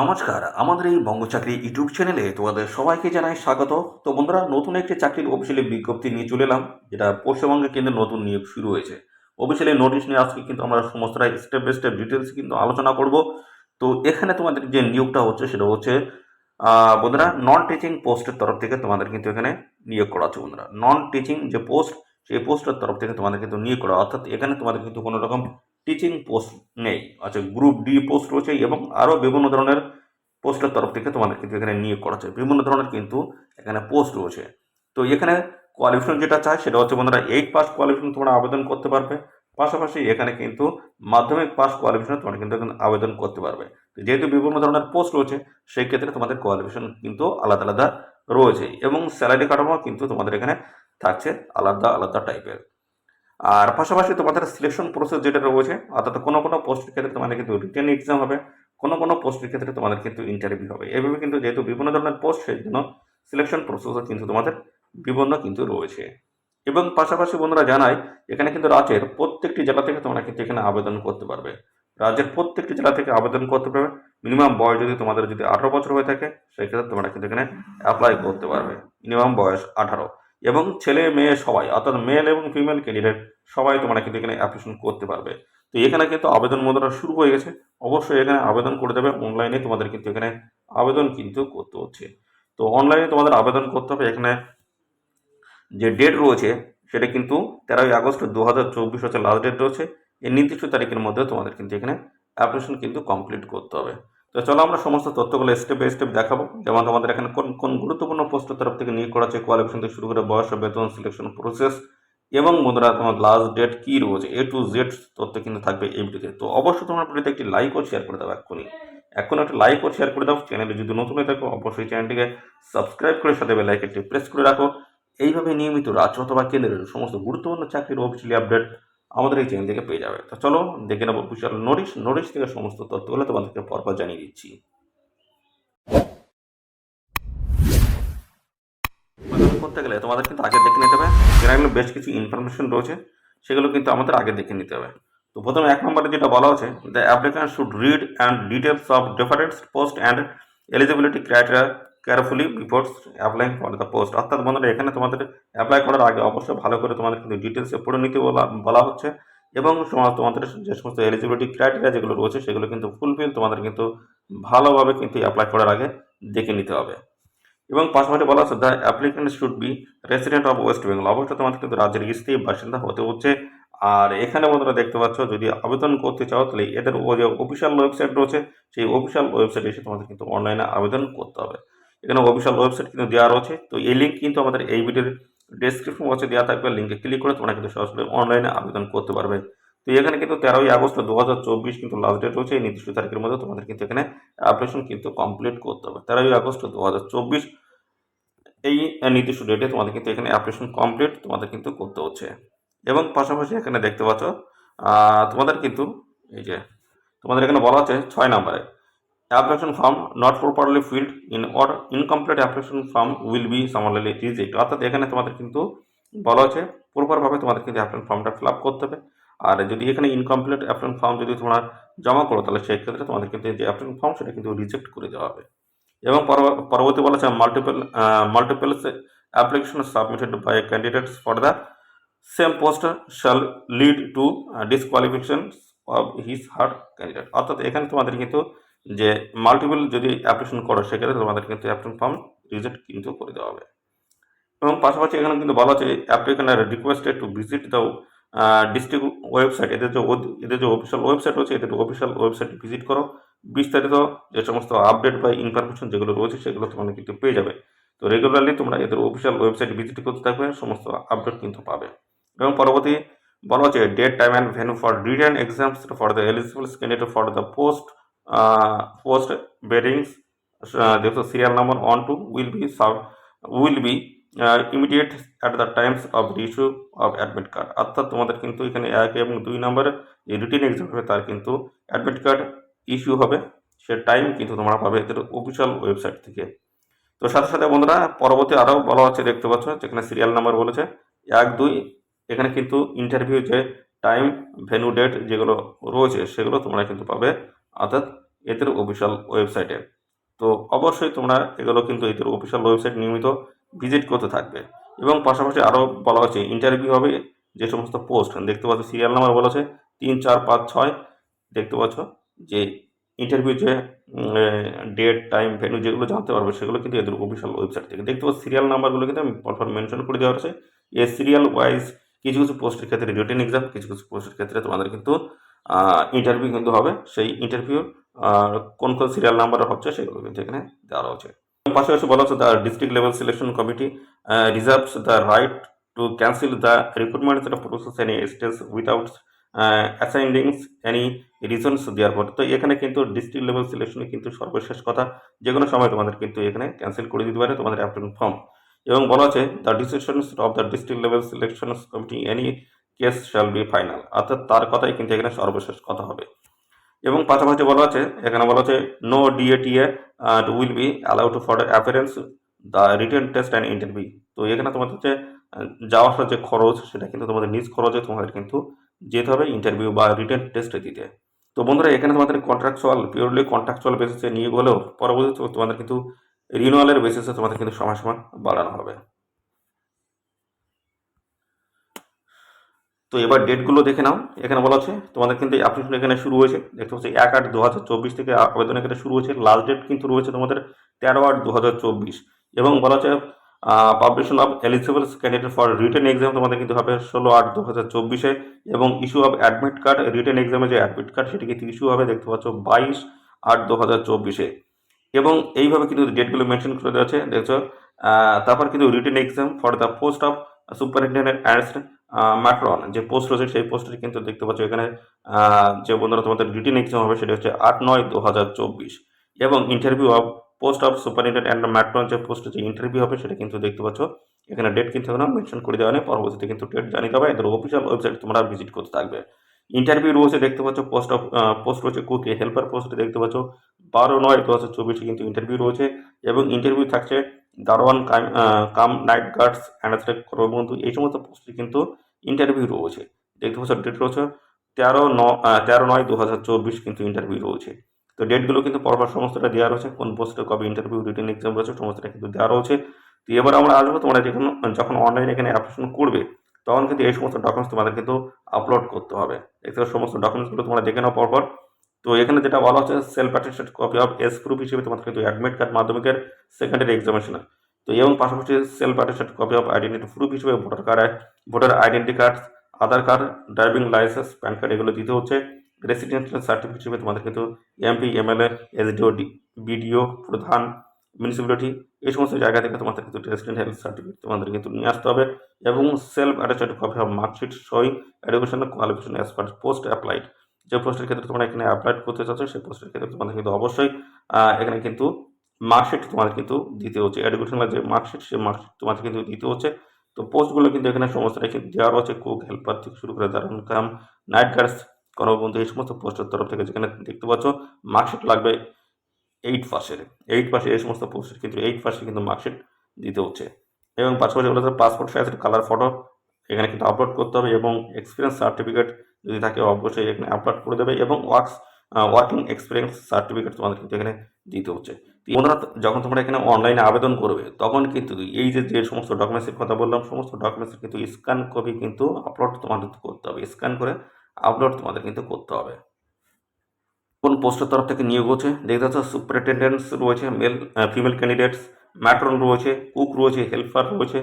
নমস্কার, আমাদের এই বঙ্গচাকরি ইউটিউব চ্যানেলে তোমাদের সবাইকে জানাই স্বাগত। তো বন্ধুরা, নতুন একটি চাকরির অফিসিয়ালি বিজ্ঞপ্তি নিয়ে চলে এলাম, যেটা পশ্চিমবঙ্গে কিন্তু নতুন নিয়োগ শুরু হয়েছে। অফিসিয়ালি নোটিশ নিয়ে আজকে কিন্তু আমরা সমস্তটাই স্টেপ বাই স্টেপ ডিটেলস কিন্তু আলোচনা করব। তো এখানে তোমাদের যে নিয়োগটা হচ্ছে সেটা হচ্ছে বন্ধুরা, নন টিচিং পোস্টের তরফ থেকে তোমাদের কিন্তু এখানে নিয়োগ করা হচ্ছে। বন্ধুরা, নন টিচিং যে পোস্ট, সেই পোস্টের তরফ থেকে তোমাদের কিন্তু নিয়োগ করা, অর্থাৎ এখানে তোমাদের কিন্তু কোনো রকম টিচিং পোস্ট নেই। আচ্ছা, গ্রুপ ডি পোস্ট রয়েছে এবং আরও বিভিন্ন ধরনের পোস্টের তরফ থেকে তোমাদের কিন্তু এখানে নিয়োগ করা হচ্ছে। বিভিন্ন ধরনের কিন্তু এখানে পোস্ট রয়েছে। তো এখানে কোয়ালিফিকেশন যেটা চাই সেটা হচ্ছে বন্ধুরা 8 পাস কোয়ালিফিকেশন তোমরা আবেদন করতে পারবে। পাশাপাশি এখানে কিন্তু মাধ্যমিক পাস কোয়ালিফিকেশন তোমরা কিন্তু এখানে আবেদন করতে পারবে। তো যেহেতু বিভিন্ন ধরনের পোস্ট রয়েছে, সেই ক্ষেত্রে তোমাদের কোয়ালিফিকেশন কিন্তু আলাদা আলাদা রয়েছে এবং স্যালারি কাঠামো কিন্তু তোমাদের এখানে থাকছে আলাদা আলাদা টাইপের। আর পাশাপাশি তোমাদের সিলেকশন প্রসেস যেটা রয়েছে, অর্থাৎ কোনো কোনো পোস্টের ক্ষেত্রে তোমাদের কিন্তু রিটেন এক্সাম হবে, কোনো কোনো পোস্টের ক্ষেত্রে তোমাদের কিন্তু ইন্টারভিউ হবে। এভাবে কিন্তু যেহেতু বিভিন্ন ধরনের পোস্ট, সেই জন্য সিলেকশন প্রসেসও কিন্তু তোমাদের বিভিন্ন কিন্তু রয়েছে। এবং পাশাপাশি বন্ধুরা জানাই, এখানে কিন্তু রাজ্যের প্রত্যেকটি জেলা থেকে তোমরা কিন্তু এখানে আবেদন করতে পারবে। রাজ্যের প্রত্যেকটি জেলা থেকে আবেদন করতে পারবে। মিনিমাম বয়স যদি তোমাদের যদি 18 বছর হয়ে থাকে, সেই ক্ষেত্রে তোমরা কিন্তু এখানে অ্যাপ্লাই করতে পারবে। মিনিমাম বয়স 18, এবং ছেলে মেয়ে সবাই, অর্থাৎ মেল এবং ফিমেল ক্যান্ডিডেট সবাই তোমরা কিন্তু এখানে অ্যাপ্লিকেশন করতে পারবে। তো এখানে কিন্তু আবেদন মুদ্রা শুরু হয়ে গেছে। অবশ্যই এখানে আবেদন করে দেবে। অনলাইনে তোমাদের কিন্তু এখানে আবেদন কিন্তু করতে হচ্ছে। তো অনলাইনে তোমাদের আবেদন করতে হবে। এখানে যে ডেট রয়েছে সেটা কিন্তু 13ই আগস্ট 2024 হচ্ছে লাস্ট ডেট রয়েছে। এই নির্দিষ্ট তারিখের মধ্যে তোমাদের কিন্তু এখানে অ্যাপ্লিকেশন কিন্তু কমপ্লিট করতে হবে। তো চলো আমরা সমস্ত তথ্যগুলো স্টেপ বাই স্টেপ দেখাবো। যেমন তোমাদের এখানে কোন কোন গুরুত্বপূর্ণ পোস্টের তরফ থেকে নিয়োগ করা হচ্ছে, কোয়ালিফিকেশন থেকে শুরু করে বয়স, বেতন, সিলেকশন প্রসেস এবং বন্ধুরা তোমার লাস্ট ডেট কী রয়েছে, A to Z তথ্য কিন্তু থাকবে এই ভিডিওতে। তো অবশ্যই তোমার ভিডিওতে একটি লাইক ও শেয়ার করে দাও। এখন একটা লাইক ও শেয়ার করে দাও। চ্যানেলে যদি নতুন হয়ে থাকো, অবশ্যই চ্যানেলটিকে সাবস্ক্রাইব করে সাথে বেল আইকনটি প্রেস করে রাখো। এইভাবে নিয়মিত রাজ্য অথবা কেন্দ্রের সমস্ত গুরুত্বপূর্ণ চাকরির অফিসিয়ালি আপডেট আমাদের এই চ্যানেল থেকে পেয়ে যাবে। তো চলো দেখে নেবো অফিসিয়াল নোটিশ থেকে সমস্ত তথ্যগুলো তোমাদেরকে পরপর জানিয়ে দিচ্ছি। আবেদন করতে গেলে তোমাদের কিন্তু আগে দেখে নিতে হবে, এখানে বেশ কিছু ইনফরমেশন রয়েছে, সেগুলো কিন্তু আমাদের আগে দেখে নিতে হবে। তো প্রথমে 1 নম্বরে যেটা বলা হচ্ছে, the applicant should read and details of different post and eligibility criteria carefully before applying for the post. অর্থাৎ বন্ধুরা, এখানে তোমাদের অ্যাপ্লাই করার আগে অবশ্যই ভালো করে তোমাদের কিন্তু ডিটেলসে পড়ে নিতে বলা হচ্ছে, এবং তোমাদের যে সমস্ত এলিজিবিলিটি ক্রাইটেরিয়া যেগুলো রয়েছে সেগুলো কিন্তু ফুলফিল তোমাদের কিন্তু ভালোভাবে কিন্তু অ্যাপ্লাই করার আগে দেখে নিতে হবে। এবং পাশাপাশি বলা হচ্ছে, the applicant should be resident of West Bengal. অবশ্যই তোমাদের কিন্তু রাজ্যের স্থায়ী বাসিন্দা হতে হচ্ছে। আর এখানে বন্ধুরা দেখতে পাচ্ছ, যদি আবেদন করতে চাও তাহলে এদের যে অফিসিয়াল ওয়েবসাইট রয়েছে, সেই অফিসিয়াল ওয়েবসাইটে এসে তোমাদের কিন্তু অনলাইনে আবেদন করতে হবে। এখানে অফিসিয়াল ওয়েবসাইট কিন্তু দেওয়া রয়েছে। তো এই লিঙ্ক কিন্তু আমাদের এই ভিডিওর ডেসক্রিপশন বক্সে দেওয়া থাকবে। লিঙ্কে ক্লিক করে তোমরা কিন্তু সরাসরি অনলাইনে আবেদন করতে পারবে। তো এখানে কিন্তু 13ই আগস্ট 2024 কিন্তু লাস্ট ডেট রয়েছে। এই নির্দিষ্ট তারিখের মধ্যে তোমাদের কিন্তু এখানে অ্যাপ্লিকেশন কিন্তু কমপ্লিট করতে হবে। 13ই আগস্ট 2024 এই নির্দিষ্ট ডেটে তোমাদের কিন্তু এখানে অ্যাপ্লিকেশন কমপ্লিট তোমাদের কিন্তু করতে হচ্ছে। এবং পাশাপাশি এখানে দেখতে পাচ্ছ, তোমাদের কিন্তু এই যে তোমাদের এখানে বলা আছে 6 নম্বরে, application form not properly field in or incomplete application form will be সামারলি reject. অর্থাৎ এখানে তোমাদের কিন্তু বলা আছে প্রপারভাবে তোমাদের কিন্তু অ্যাপ্লিকেশন ফর্মটা ফিল আপ করতে হবে। আর যদি এখানে ইনকমপ্লিট অ্যাপ্লিকেশন ফর্ম যদি তোমরা জমা করো, তাহলে সেই ক্ষেত্রে তোমাদের কিন্তু যে অ্যাপ্লিকেশন ফর্ম সেটা কিন্তু রিজেক্ট করে দেওয়া হবে। এবং পরবর্তী বলেছে, multiple application submitted by candidates for the same post shall lead to disqualification of his her candidate. অর্থাৎ এখানে তোমাদের কিন্তু যে মাল্টিপল যদি অ্যাপ্লিকেশন করো, সেক্ষেত্রে তোমাদের কিন্তু অ্যাপ্লিকেশন ফর্ম রিজেক্ট কিন্তু করে দেওয়া হবে। এবং পাশাপাশি এখানে কিন্তু বলা আছে, applicant are requested to visit the district website. এদের যে অফিসিয়াল ওয়েবসাইট রয়েছে, এদের অফিসিয়াল ওয়েবসাইট ভিজিট করো। বিস্তারিত যে সমস্ত আপডেট বা ইনফরমেশন যেগুলো রয়েছে সেগুলো তোমরা কিন্তু পেয়ে যাবে। তো রেগুলারলি তোমরা এদের অফিসিয়াল ওয়েবসাইট ভিজিট করতে থাকবে, সমস্ত আপডেট কিন্তু পাবে। এবং পরবর্তী বলা হচ্ছে, date, time and venue for written exams for the eligible candidate for the post bearings দেখো serial number 1 2 will be immediate at the times of the issue of admit card. অর্থাৎ তোমাদের কিন্তু এখানে 1 এবং 2 নম্বরের যে রিটেন এক্সাম হবে, তার কিন্তু অ্যাডমিট কার্ড ইস্যু হবে, সে টাইম কিন্তু তোমরা পাবে এদের অফিসিয়াল ওয়েবসাইট থেকে। তো সাথে সাথে বন্ধুরা, পরবর্তী আরও বলা হচ্ছে, দেখতে পাচ্ছ যেখানে সিরিয়াল নাম্বার বলেছে 1 2, এখানে কিন্তু ইন্টারভিউ যে টাইম, ভেন্যু, ডেট যেগুলো রয়েছে সেগুলো তোমরা কিন্তু পাবে। অর্থাৎ এদের অফিসিয়াল ওয়েবসাইটে। তো অবশ্যই তোমরা এগুলো কিন্তু এদের অফিসিয়াল ওয়েবসাইট নিয়মিত ভিজিট করতে থাকবে। এবং পাশাপাশি আরও বলা হচ্ছে ইন্টারভিউ হবে, যে সমস্ত পোস্ট দেখতে পাচ্ছ সিরিয়াল নাম্বার বলা হচ্ছে 3, 4, 5, 6 দেখতে পাচ্ছ, যে ইন্টারভিউ যে ডেট, টাইম, ভেন্যু যেগুলো জানতে পারবে সেগুলো কিন্তু এদের অফিসিয়াল ওয়েবসাইট থেকে দেখতে পাচ্ছ। সিরিয়াল নাম্বারগুলো কিন্তু আমি পরপর মেনশন করে দেওয়া হয়েছে। এই সিরিয়াল ওয়াইজ কিছু কিছু পোস্টের ক্ষেত্রে রিটেন এক্সাম, কিছু কিছু পোস্টের ক্ষেত্রে তোমাদের কিন্তু ইন্টারভিউ কিন্তু হবে। সেই ইন্টারভিউ কোন কোন সিরিয়াল নাম্বার হচ্ছে সেগুলো কিন্তু এখানে দেওয়া রয়েছে। পাশাপাশি বলা হচ্ছে the district level selection committee reserves the right to cancel the recruitment process any stage without অ্যাসাইন্ডিংস এনি রিজনস দেওয়ার পর। তো এখানে কিন্তু ডিস্ট্রিক্ট লেভেল সিলেকশনে কিন্তু সর্বশেষ কথা, যে কোনো সময় তোমাদের কিন্তু এখানে ক্যান্সেল করে দিতে পারে তোমাদের অ্যাপ্লিকেশন ফর্ম। এবং বলা আছে the decisions of the district level selection committee any case shall be final, অর্থাৎ তার কথাই কিন্তু এখানে সর্বশেষ কথা হবে। এবং পাশাপাশি বলা আছে, এখানে বলা আছে no DA TA will be allowed for appearance the written test and interview. তো এখানে তোমাদের যে যাওয়া আসার যে খরচ সেটা কিন্তু তোমাদের নিজ খরচে তোমাদের কিন্তু যেতে হবে ইন্টারভিউ বা রিটেন টেস্ট দিতে। তো বন্ধুরা এখানে তোমাদের কন্ট্রাকচুয়াল, পিওরলি কন্ট্রাকচুয়াল বেসিসে নিয়োগ হলেও পরবর্তীতে তোমাদের কিন্তু রিনুয়ালের বেসিসে তোমাদের কিন্তু সময় সময় বাড়ানো হবে। তো এবার ডেটগুলো দেখে নাও। এখানে বলা আছে তোমাদের কিন্তু অ্যাপ্লিকেশন এখানে শুরু হয়েছে, দেখতে পাচ্ছি 1/8/2024 থেকে আবেদন এখানে শুরু হয়েছে। লাস্ট ডেট কিন্তু রয়েছে তোমাদের 13/8/2024। এবং বলা আছে publication of eligible candidate for written exam তোমাদের কিন্তু হবে 16/8/2024-এ। এবং issue of admit card, written এক্সামে যে অ্যাডমিট কার্ড সেটি কিন্তু ইস্যু হবে দেখতে পাচ্ছ 22/8/2024-এ। এবং এইভাবে কিন্তু ডেটগুলো মেনশন করে দেওয়া আছে দেখছো। তারপর কিন্তু written exam for the post of superintendent and matron যে পোস্ট রয়েছে সেই পোস্টটি কিন্তু দেখতে পাচ্ছ এখানে। যে বন্ধুরা তোমাদের রিটেন এক্সাম হবে সেটা হচ্ছে 8/9/2024। এবং interview of post of superintendent and matron যে পোস্টে যে ইন্টারভিউ হবে সেটা কিন্তু দেখতে পাচ্ছ এখানে ডেট কিন্তু এখানে মেনশন করে দেওয়া নেই। পরবর্তীতে কিন্তু ডেট জানিয়ে দেবে, এদের অফিসিয়াল ওয়েবসাইট তোমরা ভিজিট করতে থাকবে। ইন্টারভিউ রয়েছে দেখতে পাচ্ছ পোস্ট রয়েছে কুকি হেল্পার পোস্টে দেখতে পাচ্ছ 12/9/2024 কিন্তু ইন্টারভিউ রয়েছে। এবং ইন্টারভিউ থাকছে দারোয়ান কাম নাইট গার্ডস অ্যান্ড কর্মবন্ধু, এই সমস্ত পোস্টে কিন্তু ইন্টারভিউ রয়েছে দেখতে পাচ্ছ। ডেট রয়েছে 13/9/2024 কিন্তু ইন্টারভিউ রয়েছে। তো ডেটগুলো কিন্তু পরপর সমস্তটা দেওয়া রয়েছে, কোন পোস্টে কবে ইন্টারভিউ রিটেন এক্সাম রয়েছে সমস্তটা কিন্তু দেওয়া রয়েছে। তো এবার আমরা আসবো তোমরা যখন অনলাইনে এখানে অ্যাপ্লিকেশন করবে তখন কিন্তু এই সমস্ত ডকুমেন্টস তোমাদের কিন্তু আপলোড করতে হবে। দেখতে পাচ্ছ সমস্ত ডকুমেন্টসগুলো তোমরা দেখে নাও পরপর। তো এখানে যেটা বলা হচ্ছে self attested copy of age proof হিসেবে তোমাদের কিন্তু অ্যাডমিট কার্ড মাধ্যমিকের সেকেন্ডারি এক্সামিনেশনের। তো এবং পাশাপাশি self attested copy of identity proof হিসেবে voter identity card, Aadhaar card, driving licence, PAN card এগুলো দিতে হচ্ছে। রেসিডেন্সিয়াল সার্টিফিকেট হিসেবে তোমাদের কিন্তু MP, MLA, SDO, BDO, pradhan, municipality এই সমস্ত জায়গা থেকে তোমাদের কিন্তু রেসিডেন্ট হেলথ সার্টিফিকেট তোমাদের কিন্তু নিয়ে আসতে হবে। এবং self attested copy of marksheet সই education qualification as per post applied, যে পোস্টের ক্ষেত্রে তোমরা এখানে অ্যাপ্লাই করতে চাচ্ছ সেই পোস্টের ক্ষেত্রে তোমাদের কিন্তু অবশ্যই এখানে কিন্তু মার্কশিট তোমাদের কিন্তু দিতে হচ্ছে। এডুকেশনাল যে মার্কশিট সেই মার্কশিট তোমাদের কিন্তু দিতে হচ্ছে। তো পোস্টগুলো কিন্তু এখানে সমস্তটা কিন্তু দেওয়া রয়েছে, কুক হেল্পার থেকে শুরু করে দারুন কাম, নাইট গার্ডস, কর্মবন্ধু এই সমস্ত পোস্টের তরফ থেকে যেখানে দেখতে পাচ্ছ মার্কশিট লাগবে 8 পাসের। 8 পাসে এই সমস্ত পোস্টের কিন্তু 8 পাসে কিন্তু মার্কশিট দিতে হচ্ছে। এবং পাশাপাশি বলেছে পাসপোর্ট সাইজের কালার ফটো এখানে কিন্তু আপলোড করতে হবে। এবং এক্সপিরিয়েন্স সার্টিফিকেট যদি থাকে অবশ্যই এখানে আপলোড করে দেবে। এবং ওয়ার্কিং এক্সপিরিয়েন্স সার্টিফিকেট তোমাদের কিন্তু এখানে দিতে হচ্ছে। বন্ধুরা যখন তোমরা এখানে অনলাইনে আবেদন করবে তখন কিন্তু এই যে সমস্ত ডকুমেন্টসের কথা বললাম সমস্ত ডকুমেন্টসের কিন্তু স্ক্যান কপি কিন্তু আপলোড তোমাদের করতে হবে, স্ক্যান করে আপলোড তোমাদের কিন্তু করতে হবে। কোন পোস্টের তরফ থেকে নিয়োগ হচ্ছে দেখতে পাচ্ছ সুপারিনটেন্ডেন্টস রয়েছে মেল ফিমেল ক্যান্ডিডেটস, ম্যাট্রন রয়েছে, কুক রয়েছে, হেল্পার রয়েছে,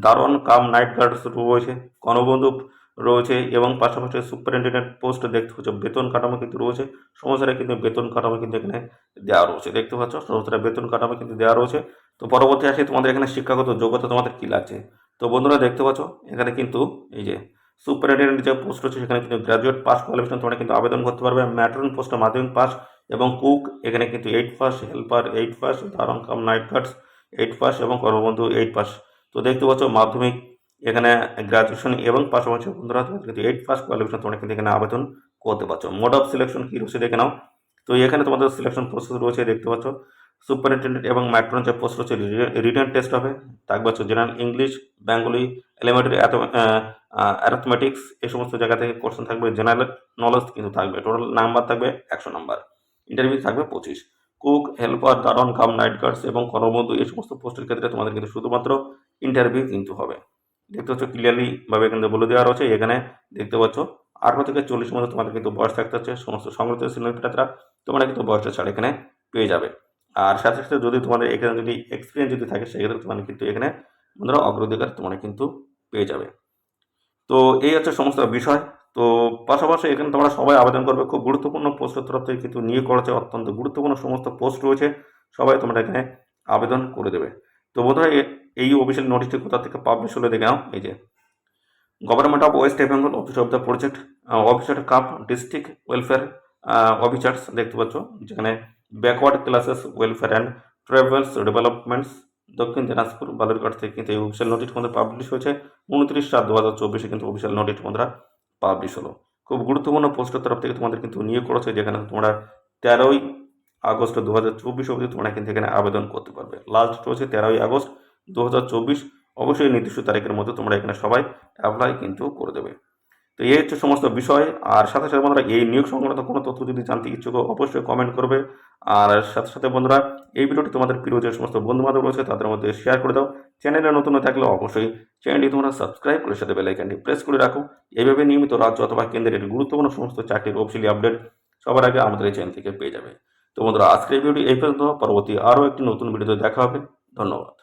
দারোয়ান কাম নাইট গার্ডস রয়েছে, কর্মবন্ধু রয়েছে। এবং পাশাপাশি সুপারিনটেন্ডেন্ট পোস্ট দেখতে পাচ্ছ বেতন কাঠামো কিন্তু রয়েছে, সমস্যাটা কিন্তু বেতন কাঠামো কিন্তু এখানে দেওয়া রয়েছে দেখতে পাচ্ছ, সমস্যাটা বেতন কাঠামো কিন্তু দেওয়া রয়েছে। তো পরবর্তী আসে তোমাদের এখানে শিক্ষাগত যোগ্যতা তোমাদের কী লাগছে। তো বন্ধুরা দেখতে পাচ্ছ এখানে কিন্তু এই যে সুপারিনটেন্ডেন্ট যে পোস্ট রয়েছে সেখানে কিন্তু গ্রাজুয়েট পাস কোয়ালিফিকেশন তোমরা কিন্তু আবেদন করতে পারবে। ম্যাট্রন পোস্টে মাধ্যমিক পাস। এবং কুক এখানে কিন্তু 8 পাস, হেল্পার 8 পাস, দারোয়ান কাম নাইট গার্ডস 8 পাস এবং কর্মবন্ধু 8 পাস। তো দেখতে পাচ্ছ মাধ্যমিক এখানে গ্রাজুয়েশন এবং পাশাপাশি বন্ধুরা তোমাদের কিন্তু 8 পাস কোয়ালিফিকেশন তোমরা কিন্তু এখানে আবেদন করতে পারছো। মোড অফ সিলেকশন কী রয়েছে দেখে নাও। তো এখানে তোমাদের সিলেকশন প্রসেস রয়েছে দেখতে পাচ্ছ সুপারিনটেন্ডেন্ট এবং ম্যাট্রন যে পোস্ট রয়েছে রিটেন টেস্ট হবে, থাকবে হচ্ছে general English, Bengali, elementary arithmetics এই সমস্ত জায়গা থেকে কোশ্চেন থাকবে। জেনারেল নলেজ কিন্তু থাকবে, টোটাল নাম্বার থাকবে 100 নাম্বার। ইন্টারভিউ থাকবে 25। কুক, হেল্পার, দারোয়ান কাম নাইট গার্ডস এবং কর্মবন্ধু এই সমস্ত পোস্টের ক্ষেত্রে তোমাদের কিন্তু শুধুমাত্র ইন্টারভিউ কিন্তু হবে। দেখতে পাচ্ছ ক্লিয়ারলি ভাবে কিন্তু বলে দেওয়া রয়েছে, এখানে দেখতে পাচ্ছ 18 থেকে 40 মধ্যে তোমাদের কিন্তু বয়স থাকতে হচ্ছে। সমস্ত সংরক্ষিত শ্রেণীর প্রার্থীরা তোমরা কিন্তু বয়সটা ছাড় এখানে পেয়ে যাবে। আর সাথে সাথে যদি তোমাদের এখানে যদি এক্সপিরিয়েন্স যদি থাকে সেক্ষেত্রে তোমাদের কিন্তু এখানে বন্ধুরা অগ্রাধিকার তোমরা কিন্তু পেয়ে যাবে। তো এই হচ্ছে সমস্ত বিষয়। তো পাশাপাশি এখানে তোমরা সবাই আবেদন করবে, খুব গুরুত্বপূর্ণ পোস্টের তরফ থেকে কিন্তু নিয়োগ করা হচ্ছে, অত্যন্ত গুরুত্বপূর্ণ সমস্ত পোস্ট রয়েছে, সবাই তোমরা এখানে আবেদন করে দেবে। তো বন্ধুরা এই অফিসিয়াল নোটিশটি কোথা থেকে পাবলিশ হলে দেখে নাও, এই যে government of West Bengal office of the project officer cum district welfare officers দেখতে পাচ্ছ, যেখানে backward classes welfare and tribals developments Dakshin Dinajpur Balurghat থেকে কিন্তু এই অফিসিয়াল নোটিশ মধ্যে পাবলিশ হয়েছে 29/7/2024 কিন্তু অফিসিয়াল নোটিশ বন্ধুরা পাবলিশ হলো। খুব গুরুত্বপূর্ণ পোস্টের তরফ থেকে তোমাদের কিন্তু নিয়োগ করেছে, যেখানে তোমরা 13ই আগস্ট 2024 অবধি তোমরা কিন্তু এখানে আবেদন করতে পারবে। লাস্ট রয়েছে 13ই আগস্ট 2024। অবশ্যই নির্দিষ্ট তারিখের মধ্যে তোমরা এখানে সবাই অ্যাপ্লাই কিন্তু করে দেবে। তো এই হচ্ছে সমস্ত বিষয়। আর সাথে সাথে বন্ধুরা এই নিয়োগ সংক্রান্ত কোনো তথ্য যদি জানতে ইচ্ছুক অবশ্যই কমেন্ট করবে। আর সাথে সাথে বন্ধুরা এই ভিডিওটি তোমাদের প্রিয় যে সমস্ত বন্ধু বান্ধব রয়েছে তাদের মধ্যে শেয়ার করে দাও। চ্যানেলে নতুন হয়ে থাকলে অবশ্যই চ্যানেলটি তোমরা সাবস্ক্রাইব করে সাথে বেল আইকনটি প্রেস করে রাখো। এইভাবে নিয়মিত রাজ্য অথবা কেন্দ্রের গুরুত্বপূর্ণ সমস্ত চাকরির অফিসিয়ালি আপডেট সবার আগে আমাদের এই চ্যানেল থেকে পেয়ে যাবে। তো বন্ধুরা আজকের এই ভিডিওটি এই পর্যন্ত, পরবর্তী আরও একটি নতুন ভিডিওতে দেখা হবে। ধন্যবাদ।